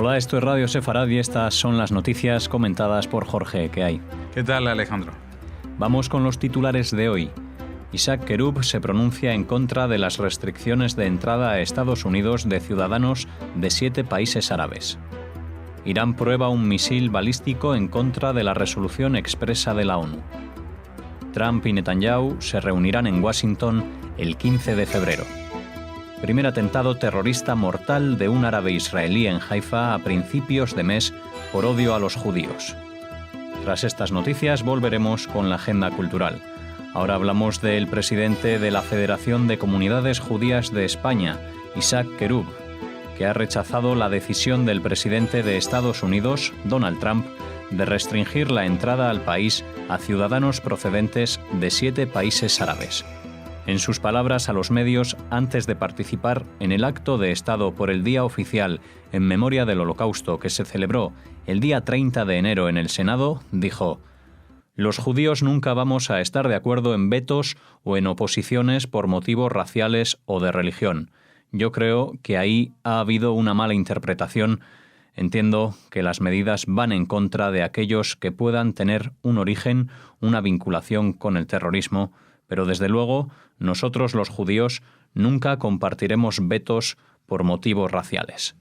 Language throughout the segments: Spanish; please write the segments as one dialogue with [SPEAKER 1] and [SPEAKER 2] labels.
[SPEAKER 1] Hola, esto es Radio Sefarad y estas son las noticias comentadas por Jorge. ¿Qué hay?
[SPEAKER 2] ¿Qué tal, Alejandro?
[SPEAKER 1] Vamos con los titulares de hoy. Isaac Querub se pronuncia en contra de las restricciones de entrada a Estados Unidos de ciudadanos de 7 países árabes. Irán prueba un misil balístico en contra de la resolución expresa de la ONU. Trump y Netanyahu se reunirán en Washington el 15 de febrero. Primer atentado terrorista mortal de un árabe israelí en Haifa a principios de mes por odio a los judíos. Tras estas noticias volveremos con la agenda cultural. Ahora hablamos del presidente de la Federación de Comunidades Judías de España, Isaac Querub, que ha rechazado la decisión del presidente de Estados Unidos, Donald Trump, de restringir la entrada al país a ciudadanos procedentes de 7 países árabes. En sus palabras a los medios, antes de participar en el acto de Estado por el Día Oficial en memoria del Holocausto que se celebró el día 30 de enero en el Senado, dijo: «Los judíos nunca vamos a estar de acuerdo en vetos o en oposiciones por motivos raciales o de religión. Yo creo que ahí ha habido una mala interpretación. Entiendo que las medidas van en contra de aquellos que puedan tener un origen, una vinculación con el terrorismo, pero desde luego nosotros los judíos nunca compartiremos vetos por motivos raciales».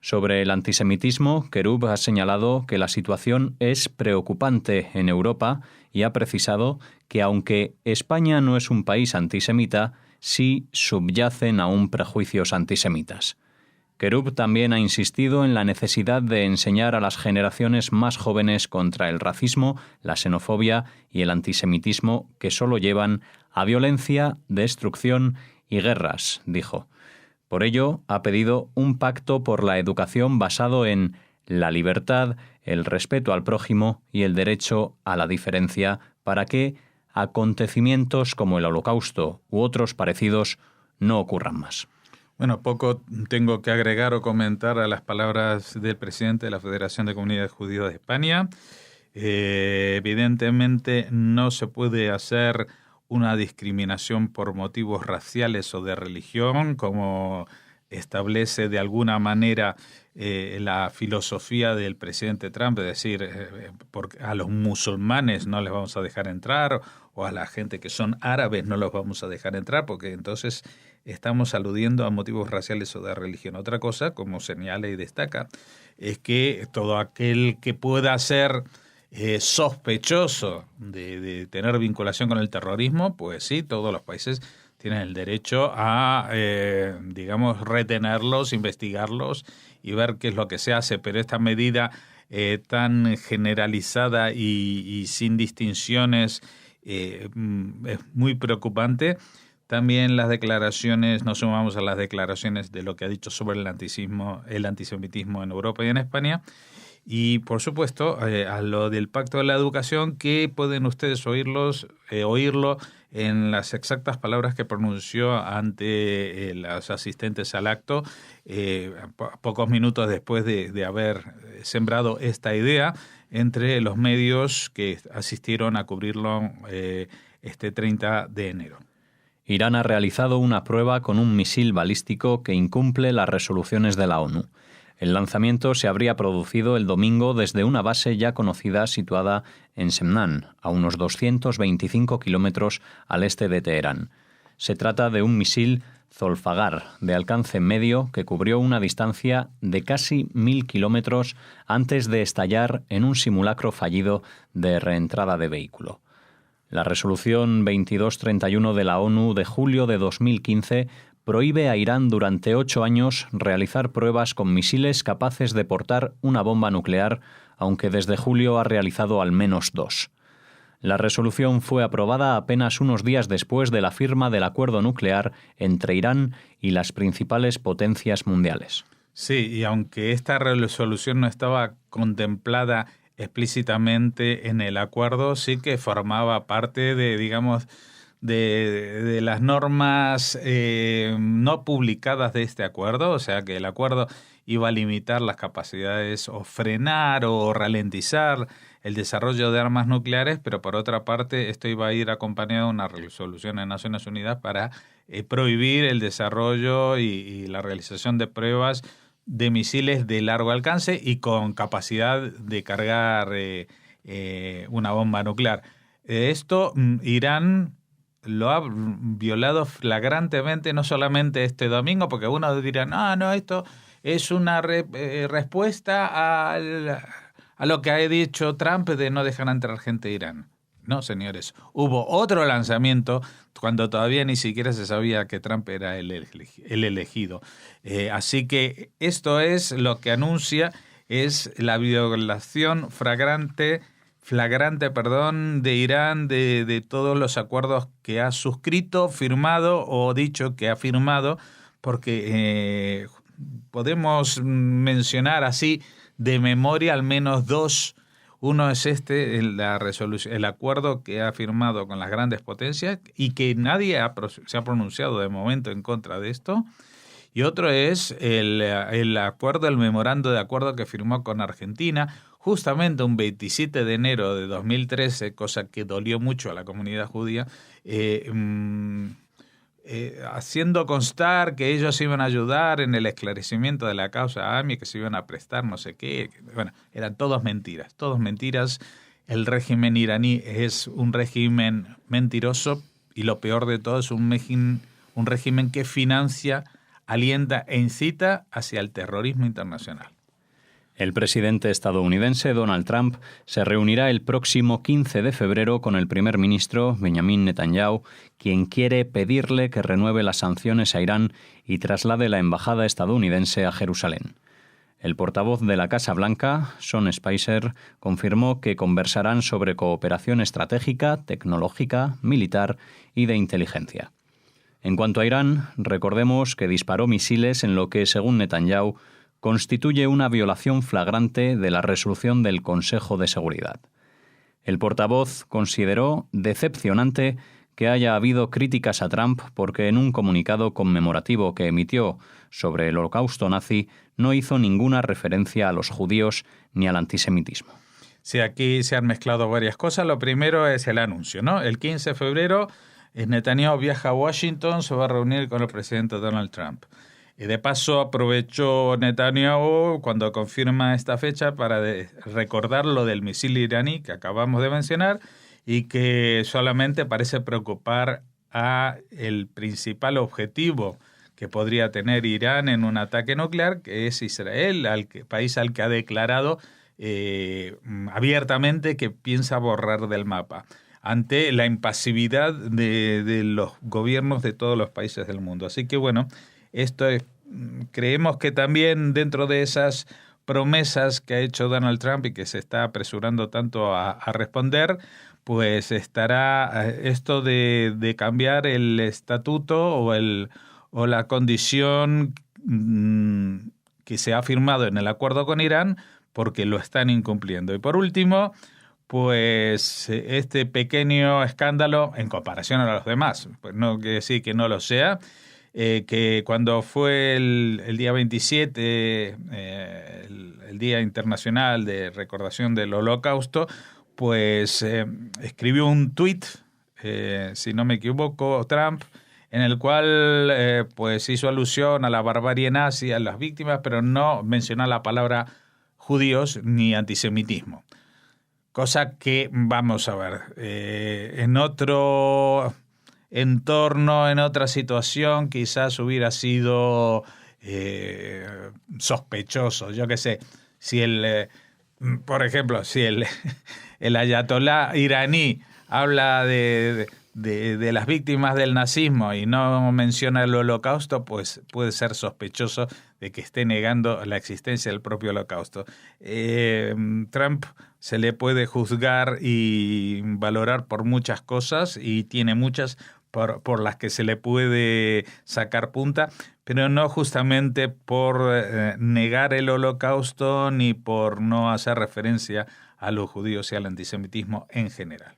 [SPEAKER 1] Sobre el antisemitismo, Querub ha señalado que la situación es preocupante en Europa y ha precisado que aunque España no es un país antisemita, sí subyacen aún prejuicios antisemitas. Querub también ha insistido en la necesidad de enseñar a las generaciones más jóvenes contra el racismo, la xenofobia y el antisemitismo que solo llevan a violencia, destrucción y guerras, dijo. Por ello, ha pedido un pacto por la educación basado en la libertad, el respeto al prójimo y el derecho a la diferencia para que acontecimientos como el Holocausto u otros parecidos no ocurran más.
[SPEAKER 2] Bueno, poco tengo que agregar o comentar a las palabras del presidente de la Federación de Comunidades Judías de España. Evidentemente no se puede hacer una discriminación por motivos raciales o de religión, como establece de alguna manera la filosofía del presidente Trump, es decir, a los musulmanes no les vamos a dejar entrar, o a la gente que son árabes no los vamos a dejar entrar, porque entonces estamos aludiendo a motivos raciales o de religión. Otra cosa, como señala y destaca, es que todo aquel que pueda ser sospechoso de tener vinculación con el terrorismo, pues sí, todos los países tienen el derecho a, retenerlos, investigarlos y ver qué es lo que se hace. Pero esta medida tan generalizada y sin distinciones es muy preocupante. También las declaraciones, nos sumamos a las declaraciones de lo que ha dicho sobre el antisemitismo en Europa y en España. Y, por supuesto, a lo del Pacto de la Educación, que pueden ustedes oírlo en las exactas palabras que pronunció ante los asistentes al acto, pocos minutos después de haber sembrado esta idea entre los medios que asistieron a cubrirlo este 30 de enero.
[SPEAKER 1] Irán ha realizado una prueba con un misil balístico que incumple las resoluciones de la ONU. El lanzamiento se habría producido el domingo desde una base ya conocida situada en Semnan, a unos 225 kilómetros al este de Teherán. Se trata de un misil Zolfagar de alcance medio que cubrió una distancia de casi 1.000 kilómetros antes de estallar en un simulacro fallido de reentrada de vehículo. La resolución 2231 de la ONU de julio de 2015 prohíbe a Irán durante 8 años realizar pruebas con misiles capaces de portar una bomba nuclear, aunque desde julio ha realizado al menos 2. La resolución fue aprobada apenas unos días después de la firma del acuerdo nuclear entre Irán y las principales potencias mundiales.
[SPEAKER 2] Sí, y aunque esta resolución no estaba contemplada explícitamente en el acuerdo, sí que formaba parte de las normas no publicadas de este acuerdo, o sea que el acuerdo iba a limitar las capacidades o frenar o ralentizar el desarrollo de armas nucleares, pero por otra parte esto iba a ir acompañado de una resolución en Naciones Unidas para prohibir el desarrollo y la realización de pruebas de misiles de largo alcance y con capacidad de cargar una bomba nuclear. Esto Irán lo ha violado flagrantemente, no solamente este domingo, porque uno dirá, no, esto es una respuesta a lo que ha dicho Trump de no dejar entrar gente a Irán. No, señores, hubo otro lanzamiento cuando todavía ni siquiera se sabía que Trump era el elegido. Así que esto es lo que anuncia, es la violación flagrante, de Irán de todos los acuerdos que ha suscrito, firmado o dicho que ha firmado, porque podemos mencionar así de memoria al menos dos. Uno es el acuerdo que ha firmado con las grandes potencias y que nadie se ha pronunciado de momento en contra de esto. Y otro es el acuerdo, el memorando de acuerdo que firmó con Argentina, justamente un 27 de enero de 2013, cosa que dolió mucho a la comunidad judía, haciendo constar que ellos iban a ayudar en el esclarecimiento de la causa AMI, que se iban a prestar no sé qué. Bueno, eran todas mentiras. El régimen iraní es un régimen mentiroso y lo peor de todo es un régimen que financia, alienta e incita hacia el terrorismo internacional.
[SPEAKER 1] El presidente estadounidense Donald Trump se reunirá el próximo 15 de febrero con el primer ministro Benjamin Netanyahu, quien quiere pedirle que renueve las sanciones a Irán y traslade la embajada estadounidense a Jerusalén. El portavoz de la Casa Blanca, Sean Spicer, confirmó que conversarán sobre cooperación estratégica, tecnológica, militar y de inteligencia. En cuanto a Irán, recordemos que disparó misiles en lo que, según Netanyahu, constituye una violación flagrante de la resolución del Consejo de Seguridad. El portavoz consideró decepcionante que haya habido críticas a Trump porque en un comunicado conmemorativo que emitió sobre el Holocausto nazi no hizo ninguna referencia a los judíos ni al antisemitismo.
[SPEAKER 2] Sí, aquí se han mezclado varias cosas. Lo primero es el anuncio, ¿no? El 15 de febrero Netanyahu viaja a Washington, se va a reunir con el presidente Donald Trump. Y de paso aprovechó Netanyahu cuando confirma esta fecha para recordar lo del misil iraní que acabamos de mencionar y que solamente parece preocupar a el principal objetivo que podría tener Irán en un ataque nuclear, que es Israel, país al que ha declarado abiertamente que piensa borrar del mapa, ante la impasividad de los gobiernos de todos los países del mundo. Así que bueno, creemos que también dentro de esas promesas que ha hecho Donald Trump y que se está apresurando tanto a responder, pues estará esto de cambiar el estatuto o la condición que se ha firmado en el acuerdo con Irán, porque lo están incumpliendo. Y por último, pues este pequeño escándalo en comparación a los demás, pues no quiere decir que no lo sea, que cuando fue el día 27, el Día Internacional de Recordación del Holocausto, pues escribió un tuit, si no me equivoco, Trump, en el cual pues hizo alusión a la barbarie nazi, a las víctimas, pero no mencionó la palabra judíos ni antisemitismo. Cosa que, vamos a ver, en otro entorno, en otra situación, quizás hubiera sido sospechoso. Yo qué sé, si por ejemplo, si el ayatolá iraní habla de las víctimas del nazismo y no menciona el holocausto, pues puede ser sospechoso de que esté negando la existencia del propio holocausto. Trump se le puede juzgar y valorar por muchas cosas y tiene muchas por las que se le puede sacar punta, pero no justamente por negar el holocausto ni por no hacer referencia a los judíos y al antisemitismo en general.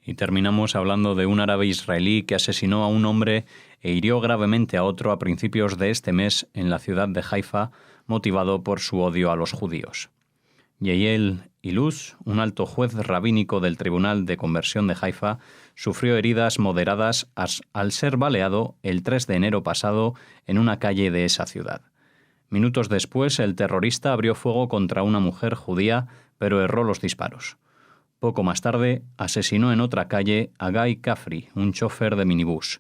[SPEAKER 1] Y terminamos hablando de un árabe israelí que asesinó a un hombre e hirió gravemente a otro a principios de este mes en la ciudad de Haifa, motivado por su odio a los judíos. Yehiel Iluz, un alto juez rabínico del Tribunal de Conversión de Haifa, sufrió heridas moderadas al ser baleado el 3 de enero pasado en una calle de esa ciudad. Minutos después, el terrorista abrió fuego contra una mujer judía, pero erró los disparos. Poco más tarde, asesinó en otra calle a Guy Caffrey, un chofer de minibús.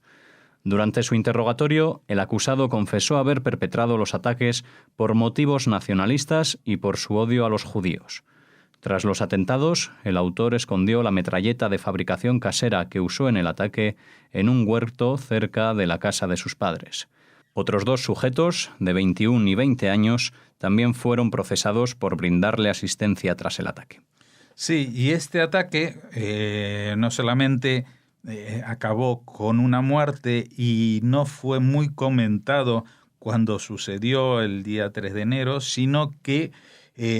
[SPEAKER 1] Durante su interrogatorio, el acusado confesó haber perpetrado los ataques por motivos nacionalistas y por su odio a los judíos. Tras los atentados, el autor escondió la metralleta de fabricación casera que usó en el ataque en un huerto cerca de la casa de sus padres. Otros 2 sujetos, de 21 y 20 años, también fueron procesados por brindarle asistencia tras el ataque.
[SPEAKER 2] Sí, y este ataque no solamente acabó con una muerte y no fue muy comentado cuando sucedió el día 3 de enero, sino que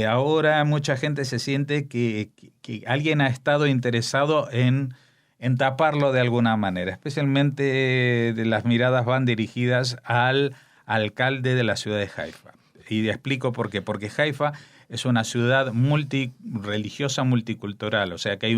[SPEAKER 2] ahora mucha gente se siente que alguien ha estado interesado en taparlo de alguna manera. Especialmente las miradas van dirigidas al alcalde de la ciudad de Haifa. Y explico por qué. Porque Haifa es una ciudad religiosa multicultural, o sea que hay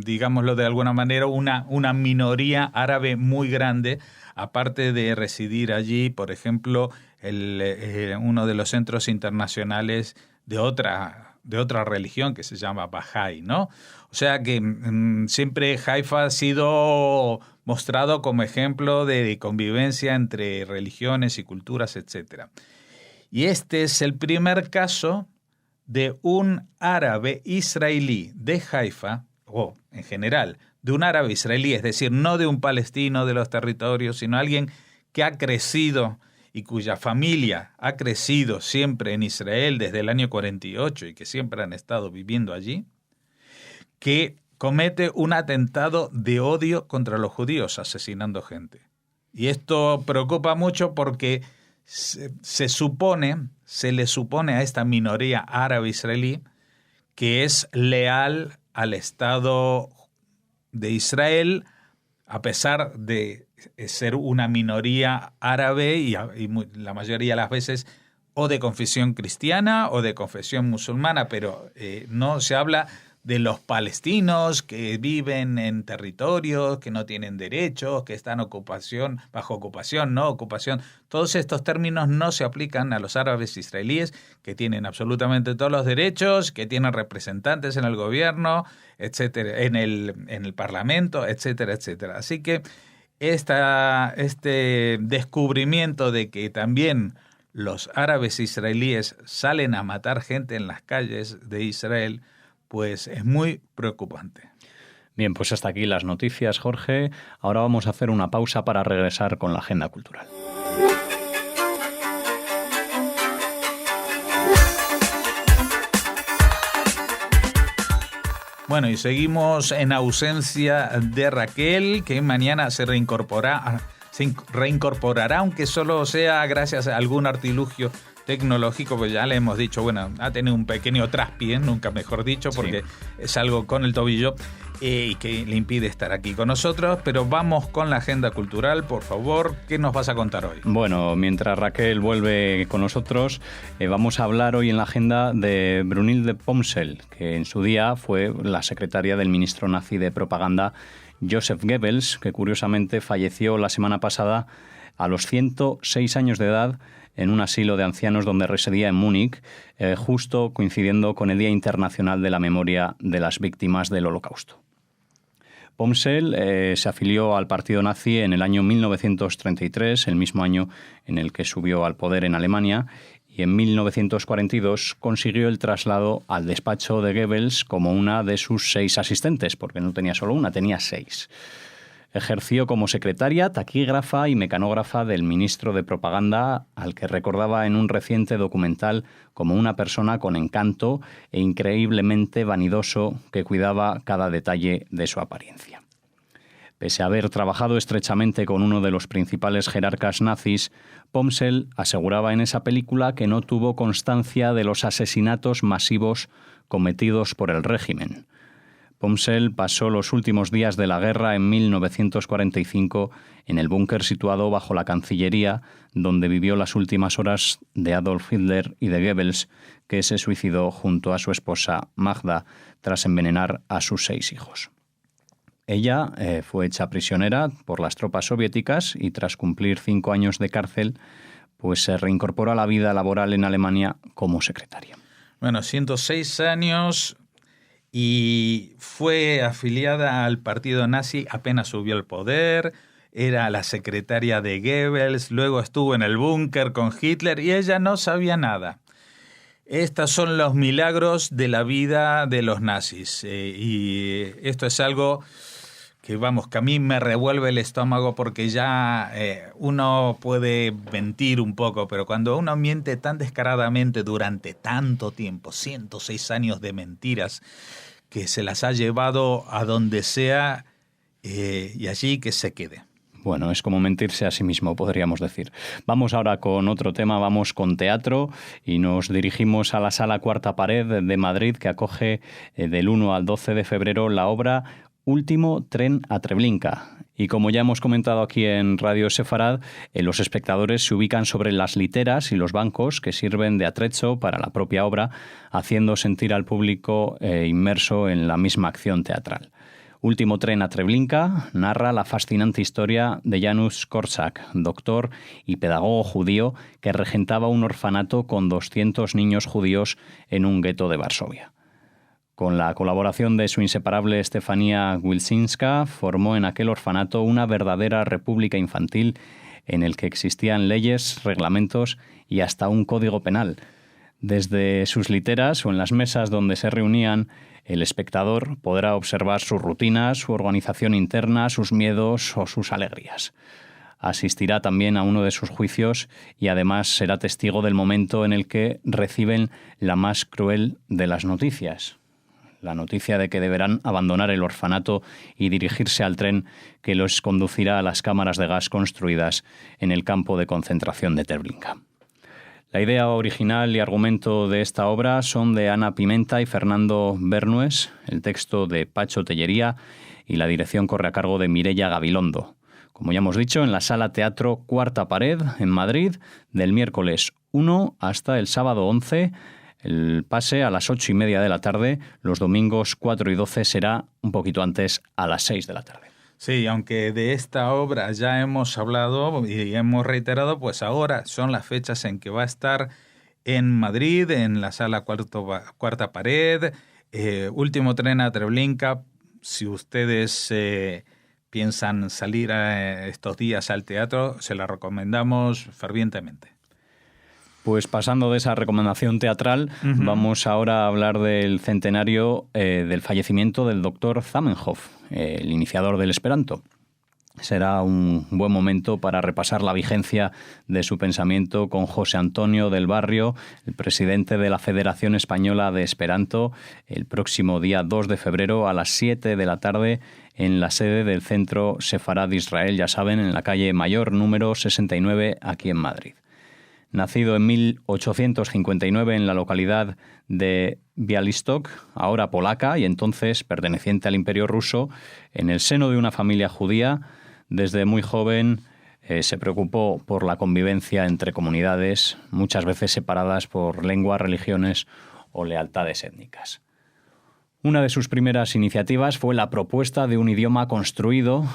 [SPEAKER 2] digámoslo de alguna manera, una minoría árabe muy grande, aparte de residir allí, por ejemplo, uno de los centros internacionales de otra religión que se llama Bahá'í, ¿no? O sea que siempre Haifa ha sido mostrado como ejemplo de convivencia entre religiones y culturas, etc. Y este es el primer caso de un árabe israelí de Haifa, o en general, de un árabe israelí, es decir, no de un palestino de los territorios, sino alguien que ha crecido y cuya familia ha crecido siempre en Israel desde el año 48 y que siempre han estado viviendo allí, que comete un atentado de odio contra los judíos, asesinando gente. Y esto preocupa mucho porque se le supone a esta minoría árabe israelí que es leal al Estado de Israel, a pesar de ser una minoría árabe y la mayoría de las veces o de confesión cristiana o de confesión musulmana, pero no se habla de los palestinos que viven en territorios, que no tienen derechos, que están bajo ocupación, no ocupación. Todos estos términos no se aplican a los árabes israelíes, que tienen absolutamente todos los derechos, que tienen representantes en el gobierno, etcétera, en el parlamento, etcétera, etcétera. Así que este descubrimiento de que también los árabes israelíes salen a matar gente en las calles de Israel, pues es muy preocupante.
[SPEAKER 1] Bien, pues hasta aquí las noticias, Jorge. Ahora vamos a hacer una pausa para regresar con la agenda cultural.
[SPEAKER 2] Bueno, y seguimos en ausencia de Raquel, que mañana se reincorporará, aunque solo sea gracias a algún artilugio tecnológico, pues ya le hemos dicho, bueno, ha tenido un pequeño traspié, nunca mejor dicho, porque es algo con el tobillo y que le impide estar aquí con nosotros, pero vamos con la agenda cultural, por favor, ¿qué nos vas a contar hoy?
[SPEAKER 1] Bueno, mientras Raquel vuelve con nosotros, vamos a hablar hoy en la agenda de Brunhilde Pomsel, que en su día fue la secretaria del ministro nazi de propaganda Joseph Goebbels, que curiosamente falleció la semana pasada a los 106 años de edad en un asilo de ancianos donde residía en Múnich, justo coincidiendo con el Día Internacional de la Memoria de las Víctimas del Holocausto. Pomsel se afilió al partido nazi en el año 1933, el mismo año en el que subió al poder en Alemania, y en 1942 consiguió el traslado al despacho de Goebbels como una de sus 6 asistentes, porque no tenía solo una, tenía 6. Ejerció como secretaria, taquígrafa y mecanógrafa del ministro de propaganda, al que recordaba en un reciente documental como una persona con encanto e increíblemente vanidoso que cuidaba cada detalle de su apariencia. Pese a haber trabajado estrechamente con uno de los principales jerarcas nazis, Pomsel aseguraba en esa película que no tuvo constancia de los asesinatos masivos cometidos por el régimen. Pomsel pasó los últimos días de la guerra en 1945 en el búnker situado bajo la Cancillería, donde vivió las últimas horas de Adolf Hitler y de Goebbels, que se suicidó junto a su esposa Magda tras envenenar a sus 6 hijos. Ella fue hecha prisionera por las tropas soviéticas y tras cumplir 5 años de cárcel, pues se reincorporó a la vida laboral en Alemania como secretaria.
[SPEAKER 2] Bueno, 106 años y fue afiliada al partido nazi apenas subió al poder. Era la secretaria de Goebbels, luego estuvo en el búnker con Hitler y ella no sabía nada. Estos son los milagros de la vida de los nazis. Y esto es algo que a mí me revuelve el estómago porque ya uno puede mentir un poco, pero cuando uno miente tan descaradamente durante tanto tiempo, 106 años de mentiras, que se las ha llevado a donde sea y allí que se quede.
[SPEAKER 1] Bueno, es como mentirse a sí mismo, podríamos decir. Vamos ahora con otro tema, vamos con teatro y nos dirigimos a la Sala Cuarta Pared de Madrid, que acoge del 1 al 12 de febrero la obra Último tren a Treblinka. Y como ya hemos comentado aquí en Radio Sefarad, los espectadores se ubican sobre las literas y los bancos que sirven de atrecho para la propia obra, haciendo sentir al público inmerso en la misma acción teatral. Último tren a Treblinka narra la fascinante historia de Janusz Korczak, doctor y pedagogo judío que regentaba un orfanato con 200 niños judíos en un gueto de Varsovia. Con la colaboración de su inseparable Stefania Wilczynska, formó en aquel orfanato una verdadera república infantil en el que existían leyes, reglamentos y hasta un código penal. Desde sus literas o en las mesas donde se reunían, el espectador podrá observar sus rutinas, su organización interna, sus miedos o sus alegrías. Asistirá también a uno de sus juicios y además será testigo del momento en el que reciben la más cruel de las noticias. La noticia de que deberán abandonar el orfanato y dirigirse al tren que los conducirá a las cámaras de gas construidas en el campo de concentración de Treblinka. La idea original y argumento de esta obra son de Ana Pimenta y Fernando Bernues, el texto de Pacho Tellería y la dirección corre a cargo de Mireia Gabilondo. Como ya hemos dicho, en la Sala Teatro Cuarta Pared, en Madrid, del miércoles 1 hasta el sábado 11, el pase a las 8:30 de la tarde, los domingos 4 y 12 será un poquito antes, a las 6 de la tarde.
[SPEAKER 2] Sí, aunque de esta obra ya hemos hablado y hemos reiterado, pues ahora son las fechas en que va a estar en Madrid, en la Sala Cuarta Pared, Último tren a Treblinka. Si ustedes piensan salir estos días al teatro, se la recomendamos fervientemente.
[SPEAKER 1] Pues pasando de esa recomendación teatral, vamos ahora a hablar del centenario del fallecimiento del doctor Zamenhof, el iniciador del Esperanto. Será un buen momento para repasar la vigencia de su pensamiento con José Antonio del Barrio, el presidente de la Federación Española de Esperanto, el próximo día 2 de febrero a las 7 de la tarde en la sede del Centro Sefarad Israel, ya saben, en la calle Mayor número 69, aquí en Madrid. Nacido en 1859 en la localidad de Białystok, ahora polaca y entonces perteneciente al Imperio ruso, en el seno de una familia judía, desde muy joven se preocupó por la convivencia entre comunidades, muchas veces separadas por lenguas, religiones o lealtades étnicas. Una de sus primeras iniciativas fue la propuesta de un idioma construido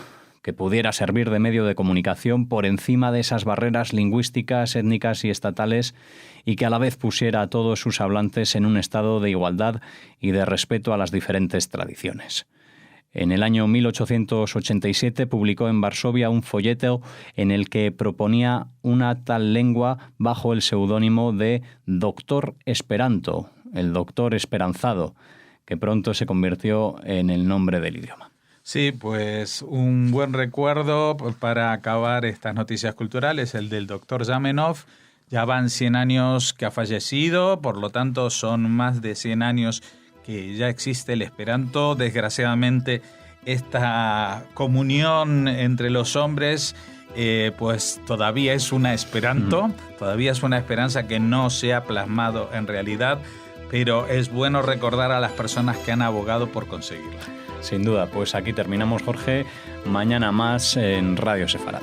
[SPEAKER 1] que pudiera servir de medio de comunicación por encima de esas barreras lingüísticas, étnicas y estatales y que a la vez pusiera a todos sus hablantes en un estado de igualdad y de respeto a las diferentes tradiciones. En el año 1887 publicó en Varsovia un folleto en el que proponía una tal lengua bajo el seudónimo de Doctor Esperanto, el doctor esperanzado, que pronto se convirtió en el nombre del idioma.
[SPEAKER 2] Sí, pues un buen recuerdo para acabar estas noticias culturales, el del doctor Zamenhof. Ya van 100 años que ha fallecido, por lo tanto son más de 100 años que ya existe el Esperanto. Desgraciadamente esta comunión entre los hombres pues todavía es una Esperanto, todavía es una esperanza que no se ha plasmado en realidad, pero es bueno recordar a las personas que han abogado por conseguirla.
[SPEAKER 1] Sin duda, pues aquí terminamos, Jorge. Mañana más en Radio Sefarad.